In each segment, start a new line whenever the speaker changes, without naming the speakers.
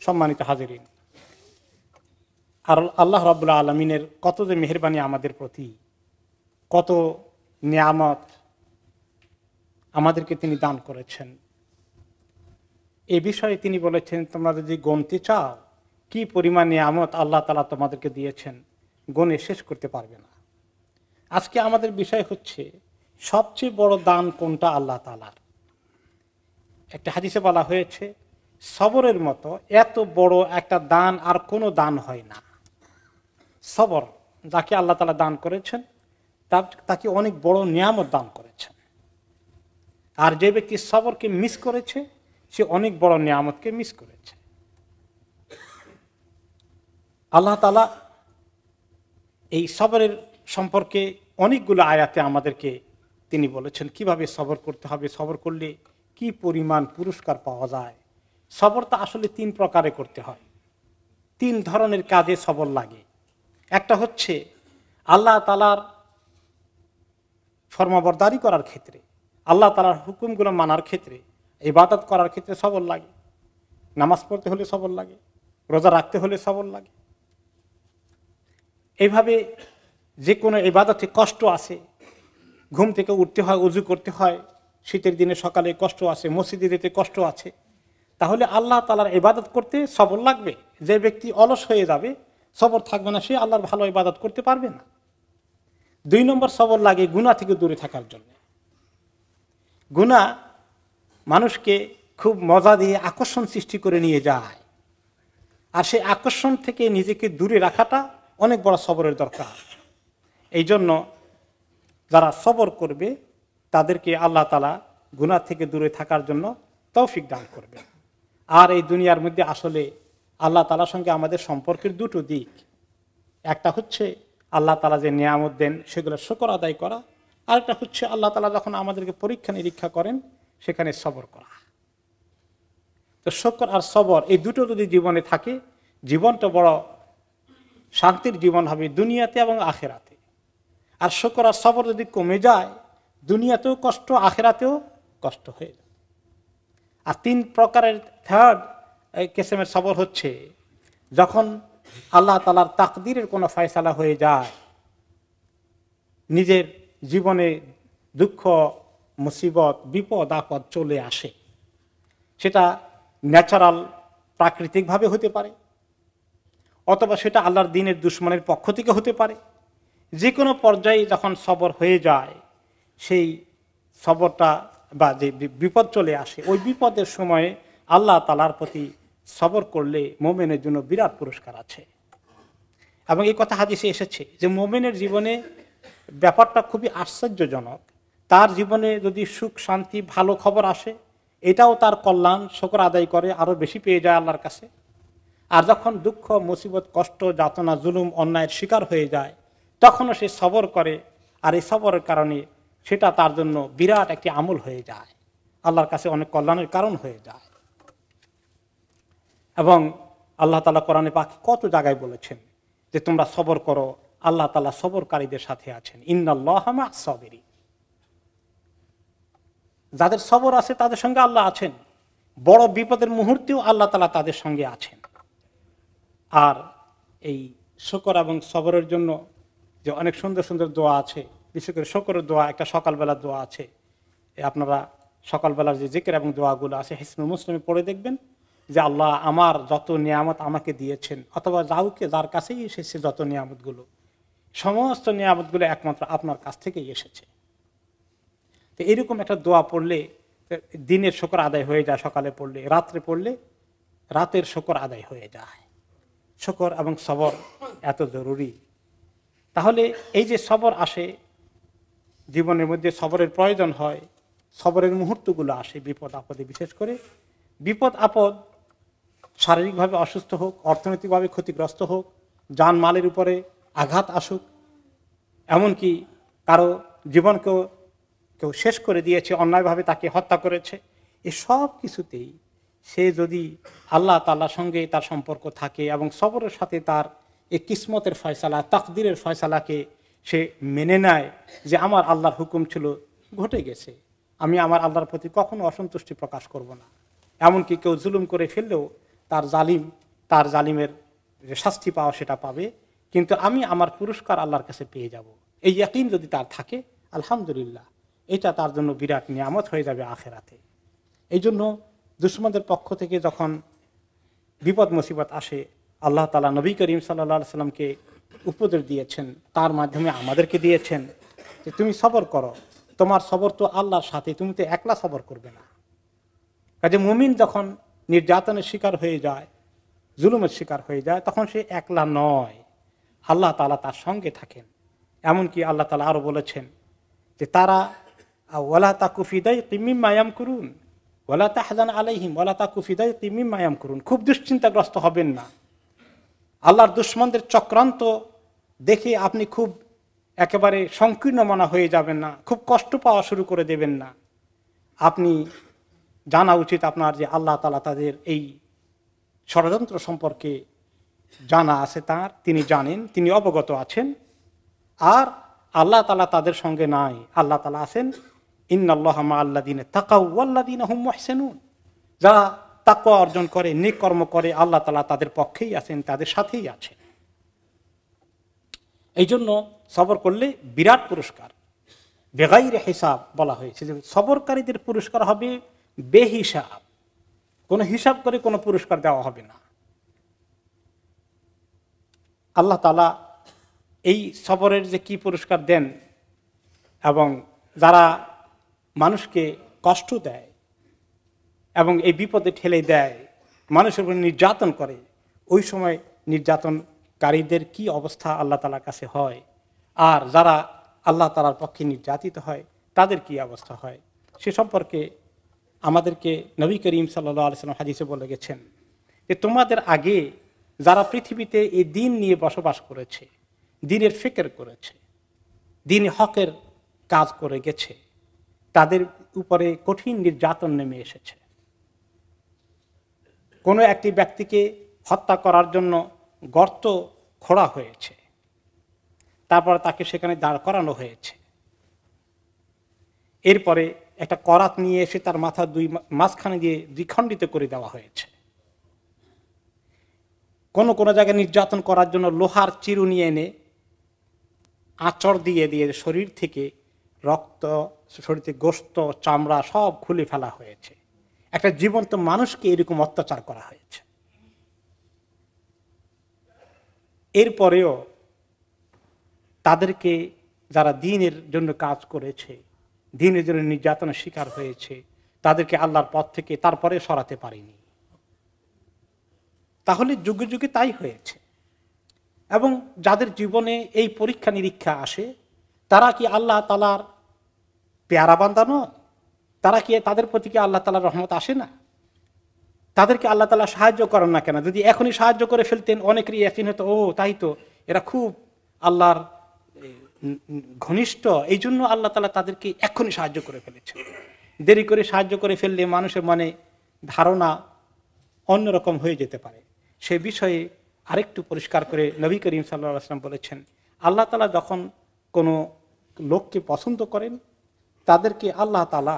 সম্মানিত হাজিরিন, আর আল্লাহ রাব্বুল আলামিনের কত যে মেহেরবানি আমাদের প্রতি, কত নিয়ামত আমাদেরকে তিনি দান করেছেন। এ বিষয়ে তিনি বলেছেন, তোমরা যদি গুনতে চাও কি পরিমাণ নিয়ামত আল্লাহ তাআলা তোমাদেরকে দিয়েছেন, গুণে শেষ করতে পারবে না। আজকে আমাদের বিষয় হচ্ছে সবচেয়ে বড় দান কোনটা আল্লাহ তাআলার। একটা হাদিসে বলা হয়েছে, সবরের মতো এত বড় একটা দান আর কোনো দান হয় না। সবর যাকে আল্লাহ তাআলা দান করেছেন তাকে অনেক বড় নিয়ামত দান করেছেন। আর যে ব্যক্তি সবরকে মিস করেছে সে অনেক বড় নিয়ামতকে মিস করেছে। আল্লাহ তাআলা এই সবরের সম্পর্কে অনেকগুলো আয়াতে আমাদেরকে তিনি বলেছেন কিভাবে সবর করতে হবে, সবর করলে কি পরিমাণ পুরস্কার পাওয়া যায়। সবরটা আসলে তিন প্রকারে করতে হয়, তিন ধরনের কাজে সবর লাগে। একটা হচ্ছে আল্লাহ তাআলার ফরমাবরদারি করার ক্ষেত্রে, আল্লাহ তাআলার হুকুমগুলো মানার ক্ষেত্রে, ইবাদত করার ক্ষেত্রে সবর লাগে। নামাজ পড়তে হলে সবর লাগে, রোজা রাখতে হলে সবর লাগে। এইভাবে যে কোনো ইবাদতে কষ্ট আছে, ঘুম থেকে উঠতে হয়, ওযু করতে হয়, শীতের দিনে সকালে কষ্ট আছে, মসজিদে যেতে কষ্ট আছে, তাহলে আল্লাহ তাআলার ইবাদত করতে সবর লাগবে। যে ব্যক্তি অলস হয়ে যাবে, সবর থাকবে না, সে আল্লাহর ভালো ইবাদত করতে পারবে না। 2 নম্বর সবর লাগে গুনাহ থেকে দূরে থাকার জন্য। গুনাহ মানুষকে খুব মজা দিয়ে আকর্ষণ সৃষ্টি করে নিয়ে যায়, আর সেই আকর্ষণ থেকে নিজেকে দূরে রাখাটা অনেক বড় সবরের দরকার। এই জন্য যারা সবর করবে তাদেরকে আল্লাহ তাআলা গুনাহ থেকে দূরে থাকার জন্য তৌফিক দান করবে। আর এই দুনিয়ার মধ্যে আসলে আল্লাহ তাআলার সঙ্গে আমাদের সম্পর্কের দুটো দিক, একটা হচ্ছে আল্লাহ তাআলা যে নিয়ামত দেন সেগুলো শুকর আদায় করা, আর একটা হচ্ছে আল্লাহ তাআলা যখন আমাদেরকে পরীক্ষা নিরীক্ষা করেন সেখানে সবর করা। তো শুকর আর সবর এই দুটো যদি জীবনে থাকে, জীবনটা বড় শান্তির জীবন হবে দুনিয়াতে এবং আখিরাতে। আর শুকর আর সবর যদি কমে যায়, দুনিয়াতেও কষ্ট, আখিরাতেও কষ্ট হয়ে যায়। আর 3 প্রকারের থার্ড কিসমের সবর হচ্ছে যখন আল্লাহ তাআলার তাকদীরের কোনো ফয়সালা হয়ে যায়, নিজের জীবনে দুঃখ, মুসিবত, বিপদ আপদ চলে আসে, সেটা ন্যাচারাল প্রাকৃতিকভাবে হতে পারে, অথবা সেটা আল্লাহর দ্বীনের দুশমনের পক্ষ থেকে হতে পারে। যে কোনো পর্যায়ে যখন সবর হয়ে যায়, সেই সবরটা বা যে বিপদ চলে আসে, ওই বিপদের সময়ে আল্লাহ তাআলার প্রতি সবর করলে মুমিনের জন্য বিরাট পুরস্কার আছে। এবং এই কথা হাদিসে এসেছে যে মুমিনের জীবনে ব্যাপারটা খুবই আশ্চর্যজনক। তার জীবনে যদি সুখ, শান্তি, ভালো খবর আসে, এটাও তার কল্যাণ, শুকর আদায় করে আরো বেশি পেয়ে যায় আল্লাহর কাছে। আর যখন দুঃখ, মুসিবত, কষ্ট, যাতনা, জুলুম, অন্যায়ের শিকার হয়ে যায়, তখনও সে সবর করে, আর এই সবরের কারণে সেটা তার জন্য বিরাট একটি আমল হয়ে যায়, আল্লাহর কাছে অনেক কল্যাণের কারণ হয়ে যায়। এবং আল্লাহ তাআলা কোরআনে পাক কত জায়গায় বলেছেন যে তোমরা সবর করো, আল্লাহ তাআলা সবরকারীদের সাথে আছেন। ইন্নাল্লাহা মা'আস সাবিরিন। যাদের সবর আছে তাদের সঙ্গে আল্লাহ আছেন, বড় বিপদের মুহূর্তেও আল্লাহ তাআলা তাদের সঙ্গে আছেন। আর এই শুকর এবং সবরের জন্য যে অনেক সুন্দর সুন্দর দোয়া আছে, বিশেষ করে শুকরের দোয়া, একটা সকালবেলার দোয়া আছে। আপনারা সকালবেলার যে জিকির এবং দোয়াগুলো আছে হিসনুল মুসলিমে পড়ে দেখবেন যে আল্লাহ আমার যত নিয়ামত আমাকে দিয়েছেন, অথবা যার কাছেই এসেছে যত নিয়ামতগুলো, সমস্ত নিয়ামতগুলো একমাত্র আপনার কাছ থেকেই এসেছে। তো এরকম একটা দোয়া পড়লে দিনের শুকর আদায় হয়ে যায়, সকালে পড়লে, রাত্রে পড়লে রাতের শুকর আদায় হয়ে যায়। শুকর এবং সবর এত জরুরি। তাহলে এই যে সবর আসে জীবনের মধ্যে, সবরের প্রয়োজন হয়, সবরের মুহূর্তগুলো আসে বিপদ আপদে, বিশেষ করে বিপদ আপদ শারীরিকভাবে অসুস্থ হোক, অর্থনৈতিকভাবে ক্ষতিগ্রস্ত হোক, জানমালের উপরে আঘাত আসুক, এমনকি কারো জীবনকেও কেউ শেষ করে দিয়েছে, অন্যায়ভাবে তাকে হত্যা করেছে, এসব কিছুতেই সে যদি আল্লাহ তাআলার সঙ্গে তার সম্পর্ক থাকে এবং সবরের সাথে তার এই কিসমতের ফয়সালা, তাকদীরের ফয়সালাকে সে মেনে নেয় যে আমার আল্লাহর হুকুম ছিল, ঘটে গেছে, আমি আমার আল্লাহর প্রতি কখনো অসন্তুষ্টি প্রকাশ করব না। এমনকি কেউ জুলুম করে ফেললেও তার জালিমের যে শাস্তি পাওয়া সেটা পাবে, কিন্তু আমি আমার পুরস্কার আল্লাহর কাছে পেয়ে যাব। এই ইয়াকিন যদি তার থাকে, আলহামদুলিল্লাহ, এটা তার জন্য বিরাট নিয়ামত হয়ে যাবে আখেরাতে। এই জন্য দুশমনদের পক্ষ থেকে যখন বিপদ মুসিবত আসে, আল্লাহ তাআলা নবী করিম সাল্লাল্লাহু আলাইহি সাল্লামকে উপদেশ দিয়েছেন, তার মাধ্যমে আমাদেরকে দিয়েছেন যে তুমি সবর করো, তোমার সবর তো আল্লাহর সাথে, তুমি তো একলা সবর করবে না। কাজে মুমিন যখন নির্যাতনের শিকার হয়ে যায়, জুলুমের শিকার হয়ে যায়, তখন সে একলা নয়, আল্লাহ তাআলা তার সঙ্গে থাকেন। এমনকি আল্লাহ তাআলা আরো বলেছেন যে তারা ওয়ালা তাকু ফি দাইকিম মিম্মা ইয়ামকুরুন ওয়ালা তাহজান আলাইহিম ওয়ালা তাকু ফি দাইকিম মিম্মা ইয়ামকুরুন। খুব দুশ্চিন্তাগ্রস্ত হবেন না, আল্লাহর দুশমনদের চক্রান্ত দেখে আপনি খুব একেবারে সংকীর্ণ মনা হয়ে যাবেন না, খুব কষ্ট পাওয়া শুরু করে দেবেন না। আপনি জানা উচিত আপনার যে আল্লাহ তাআলা তাদের এই ষড়যন্ত্র সম্পর্কে জানা আছে, তার তিনি জানেন, তিনি অবগত আছেন। আর আল্লাহ তাআলা তাদের সঙ্গে নাই, আল্লাহ তাআলা আছেন ইন্নাল্লাহা মাআল্লাযিনা তাকাউ ওয়াল্লাযিনা হুম মুহসিনুন। যারা তাকওয়া অর্জন করে, নেক কর্ম করে, আল্লাহ তাআলা তাদের পক্ষেই আছেন, তাদের সাথেই আছেন। এই জন্য সবর করলে বিরাট পুরস্কার, বেগাইরে হিসাব বলা হয়েছে যে সবরকারীদের পুরস্কার হবে বেহিসাব, কোনো হিসাব করে কোনো পুরস্কার দেওয়া হবে না। আল্লাহ তাআলা এই সবরের যে কি পুরস্কার দেন, এবং যারা মানুষকে কষ্ট দেয় এবং এই বিপদে ঠেলে দেয়, মানুষের উপর নির্যাতন করে, ওই সময় নির্যাতনকারীদের কি অবস্থা আল্লাহ তাআলার কাছে হয়, আর যারা আল্লাহ তাআলার পক্ষে নির্যাতিত হয় তাদের কি অবস্থা হয়, সে সম্পর্কে আমাদেরকে নবী করিম সাল্লাল্লাহু আলাইহি ওয়াসাল্লাম হাদিসে বলে গেছেন যে তোমাদের আগে যারা পৃথিবীতে এই দিন নিয়ে বসবাস করেছে, দিনের ফিকির করেছে, দিন হকের কাজ করে গেছে, তাদের উপরে কঠিন নির্যাতন নেমে এসেছে। কোনো একটি ব্যক্তিকে হত্যা করার জন্য গর্ত খোঁড়া হয়েছে, তারপর তাকে সেখানে দাঁড় করানো হয়েছে, এরপরে একটা করাত নিয়ে এসে তার মাথা মাঝখানে দিয়ে দ্বিখণ্ডিত করে দেওয়া হয়েছে। কোন কোন জায়গায় নির্যাতন করার জন্য লোহার চিরুনি এনে আঁচড় দিয়ে দিয়ে শরীর থেকে রক্ত, শরীর থেকে গোশত, চামড়া সব খুলে ফেলা হয়েছে। একটা জীবন্ত মানুষকে এরকম অত্যাচার করা হয়েছে। এরপরেও তাদেরকে যারা দ্বীনের জন্য কাজ করেছে, দ্বীনের জন্য নির্যাতনের শিকার হয়েছে, তাদেরকে আল্লাহর পথ থেকে তারপরে সরাতে পারেনি। তাহলে যুগে যুগে তাই হয়েছে। এবং যাদের জীবনে এই পরীক্ষা নিরীক্ষা আসে, তারা কি আল্লাহ তাআলার পেয়ারা বান্দা নয়? তারা কি, তাদের প্রতি কি আল্লাহ তাআলার রহমত আসে না? তাদেরকে আল্লাহ তাআলা সাহায্য করেন না কেন? যদি এখনই সাহায্য করে ফেলতেন, অনেকেরই ইয়াকিন হতো, ও তাই তো, এরা খুব আল্লাহর ঘনিষ্ঠ, এই জন্য আল্লাহ তাআলা তাদেরকে এখনই সাহায্য করে ফেলেছে। দেরি করে সাহায্য করে ফেললে মানুষের মনে ধারণা অন্যরকম হয়ে যেতে পারে। সে বিষয়ে আরেকটু পরিষ্কার করে নবী করিম সাল্লাল্লাহু আলাইহি ওয়াসাল্লাম বলেছেন, আল্লাহ তাআলা যখন কোনো লোককে পছন্দ করেন, তাদেরকে আল্লাহ তাআলা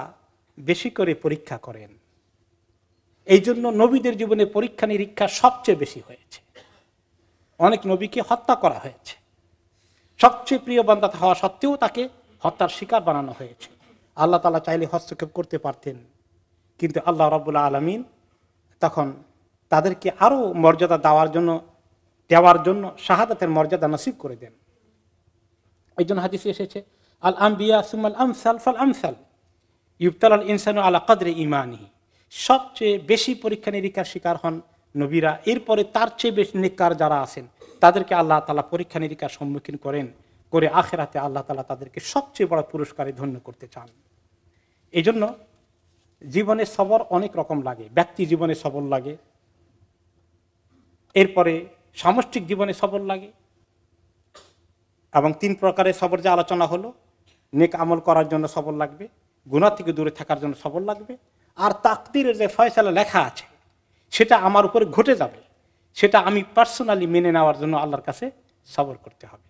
বেশি করে পরীক্ষা করেন। এই জন্য নবীদের জীবনে পরীক্ষা নিরীক্ষা সবচেয়ে বেশি হয়েছে। অনেক নবীকে হত্যা করা হয়েছে, সবচেয়ে প্রিয় বান্দা হওয়া সত্ত্বেও তাকে হত্যার শিকার বানানো হয়েছে। আল্লাহ তাআলা চাইলে হস্তক্ষেপ করতে পারতেন, কিন্তু আল্লাহ রাব্বুল আলামিন তখন তাদেরকে আরো মর্যাদা দেওয়ার জন্য শাহাদাতের মর্যাদা নসিব করে দেন। এই জন্য হাদিসে এসেছে, আল আম্বিয়া সুম্মাল আমসাল ফাল আমসাল ইউবতালাল ইনসানু আলা কদরি ঈমানিহি। সবচেয়ে বেশি পরীক্ষা নিরীক্ষার শিকার হন নবীরা, এরপরে তার চেয়ে বেশি নেককার যারা আছেন তাদেরকে আল্লাহ তাআলা পরীক্ষা নিরীক্ষার সম্মুখীন করে আখিরাতে আল্লাহ তাআলা তাদেরকে সবচেয়ে বড় পুরস্কারে ধন্য করতে চান। এই জন্য জীবনে সবর অনেক রকম লাগে। ব্যক্তি জীবনে সবর লাগে, এরপরে সামষ্টিক জীবনে সবর লাগে, এবং 3 প্রকারের সবর যে আলোচনা হলো, নেক আমল করার জন্য সবর লাগবে, গুনাহ থেকে দূরে থাকার জন্য সবর লাগবে, আর তাকদীরের যে ফয়সালা লেখা আছে সেটা আমার উপরে ঘটে যাবে, সেটা আমি পার্সোনালি মেনে নেওয়ার জন্য আল্লাহর কাছে সবর করতে হবে।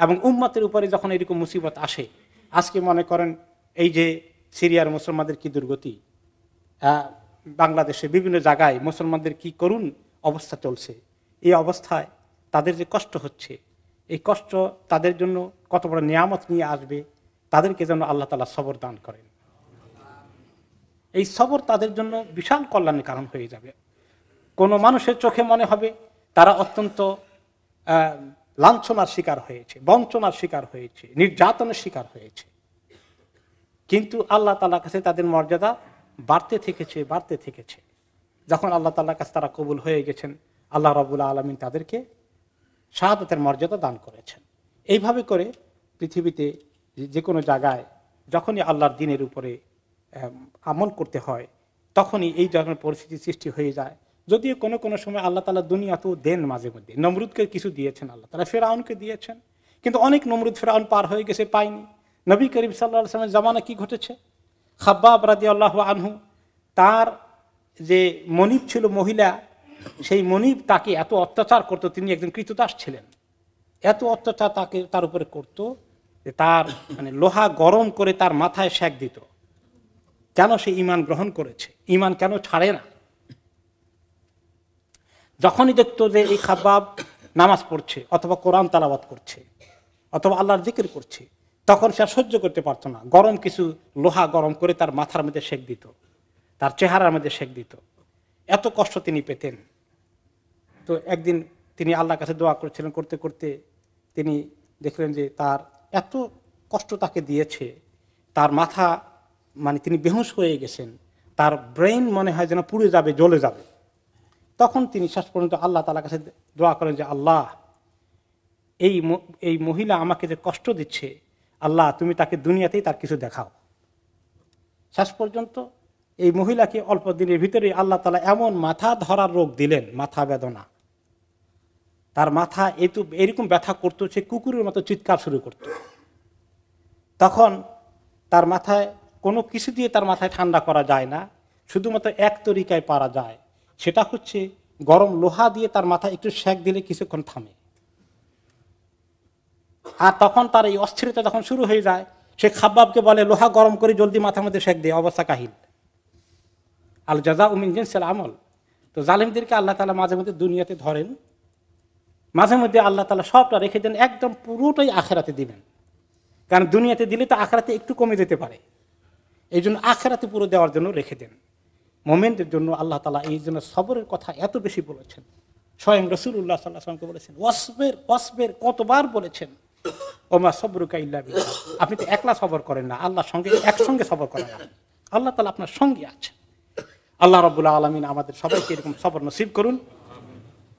এবং উম্মতের উপরে যখন এরকম মুসিবত আসে, আজকে মনে করেন এই যে সিরিয়ার মুসলমানদের কি দুর্গতি, বাংলাদেশে বিভিন্ন জায়গায় মুসলমানদের কি করুন অবস্থা চলছে, এই অবস্থায় তাদের যে কষ্ট হচ্ছে, এই কষ্ট তাদের জন্য কত বড় নিয়ামত নিয়ে আসবে, তাদেরকে যেন আল্লাহ তাআলা সবর দান করেন। এই সবর তাদের জন্য বিশাল কল্যাণের কারণ হয়ে যাবে। কোনো মানুষের চোখে মনে হবে তারা অত্যন্ত লাঞ্ছনার শিকার হয়েছে, বঞ্চনার শিকার হয়েছে, নির্যাতনের শিকার হয়েছে, কিন্তু আল্লাহ তাআলার কাছে তাদের মর্যাদা বাড়তে থেকেছে। যখন আল্লাহ তাআলার কাছে তারা কবুল হয়ে গেছেন, আল্লাহ রাব্বুল আলামিন তাদেরকে শাহাদাতের মর্যাদা দান করেছেন। এইভাবে করে পৃথিবীতে যে কোনো জায়গায় যখনই আল্লাহর দ্বীনের উপরে আমল করতে হয়, তখনই এই ধরনের পরিস্থিতি সৃষ্টি হয়ে যায়। যদিও কোনো কোনো সময় আল্লাহ তাআলা দুনিয়াতেও দেন, মাঝে মধ্যে নমরুদকে কিছু দিয়েছেন, আল্লাহ তাআলা ফেরাউনকে দিয়েছেন, কিন্তু অনেক নমরুদ ফেরাউন পার হয়ে গেছে, পায়নি। নবী করিম সাল্লাল্লাহু আলাইহি ওয়াসাল্লামের জামানা কি ঘটেছে, খাব্বাব রাদিয়াল্লাহু আনহু, তার যে মনিব ছিল মহিলা, সেই মনিব তাকে এত অত্যাচার করতো, তিনি একজন কৃতদাস ছিলেন, এত অত্যাচার তার উপরে করতো যে তার মানে লোহা গরম করে তার মাথায় সেঁক দিত। কেন? সে ঈমান গ্রহণ করেছে, ঈমান কেন ছাড়ে না। যখনই দেখতো যে এই খাব্বাব নামাজ পড়ছে অথবা কোরআন তেলাওয়াত করছে অথবা আল্লাহর জিকির করছে, তখন সে সহ্য করতে পারতো না, গরম কিছু লোহা গরম করে তার মাথার মধ্যে সেঁক দিত, তার চেহারার মধ্যে সেঁক দিত। এত কষ্ট তিনি পেতেন। তো একদিন তিনি আল্লাহর কাছে দোয়া করছিলেন, করতে করতে তিনি দেখলেন যে তার এত কষ্ট তাকে দিয়েছে, তার মাথা মানে তিনি বেহুশ হয়ে গেছেন, তার ব্রেইন মনে হয় যেন পুড়ে যাবে, জ্বলে যাবে। তখন তিনি শেষ পর্যন্ত আল্লাহ তাআলার কাছে দোয়া করেন যে আল্লাহ, এই মহিলা আমাকে যে কষ্ট দিচ্ছে, আল্লাহ তুমি তাকে দুনিয়াতেই তার কিছু দেখাও। শেষ পর্যন্ত এই মহিলাকে অল্প দিনের ভিতরে আল্লাহ তাআলা এমন মাথা ধরার রোগ দিলেন, মাথা বেদনা, তার মাথা এরকম ব্যথা করতো, সে কুকুরের মতো চিৎকার শুরু করত। তখন তার মাথায় কোনো কিছু দিয়ে তার মাথায় ঠান্ডা করা যায় না, শুধুমাত্র এক তরিকায় পারা যায়, সেটা হচ্ছে গরম লোহা দিয়ে তার মাথায় একটু সেঁক দিলে কিছুক্ষণ থামে। আর তখন তার এই অস্থিরতা যখন শুরু হয়ে যায়, সে খাব্বাবকে বলে লোহা গরম করে জলদি মাথার মধ্যে সেঁক দিয়ে, অবস্থা কাহিল। আল জাযাউ মিন জিনসিল আমল। তো জালেমদেরকে আল্লাহ তাআলা মাঝে মধ্যে দুনিয়াতে ধরেন, মাঝে মধ্যে আল্লাহ তাআলা সবটা রেখে দেন, একদম পুরোটাই আখিরাতে দিবেন। কারণ দুনিয়াতে দিলে তো আখিরাতে একটু কমে যেতে পারে, এই জন্য আখিরাতে পুরো দেওয়ার জন্য রেখে দেন। মোমেনদের জন্য আল্লাহ তাআলা এই জন্য সবরের কথা এত বেশি বলেছেন। স্বয়ং রাসূলুল্লাহ সাল্লাল্লাহু আলাইহি ওয়াসাল্লামকে বলেছেন ওয়াসবির ওয়াসবির, কতবার বলেছেন, ওমা সবরুকা ইল্লা বিল্লাহ, আপনি তো একলা সবর করেন না, আল্লাহর সঙ্গে একসঙ্গে সবর করেন না, আল্লাহ তাআলা আপনার সঙ্গে আছেন। আল্লাহ রাব্বুল আলামিন আমাদের সবাইকে এরকম সবর নসিব করুন।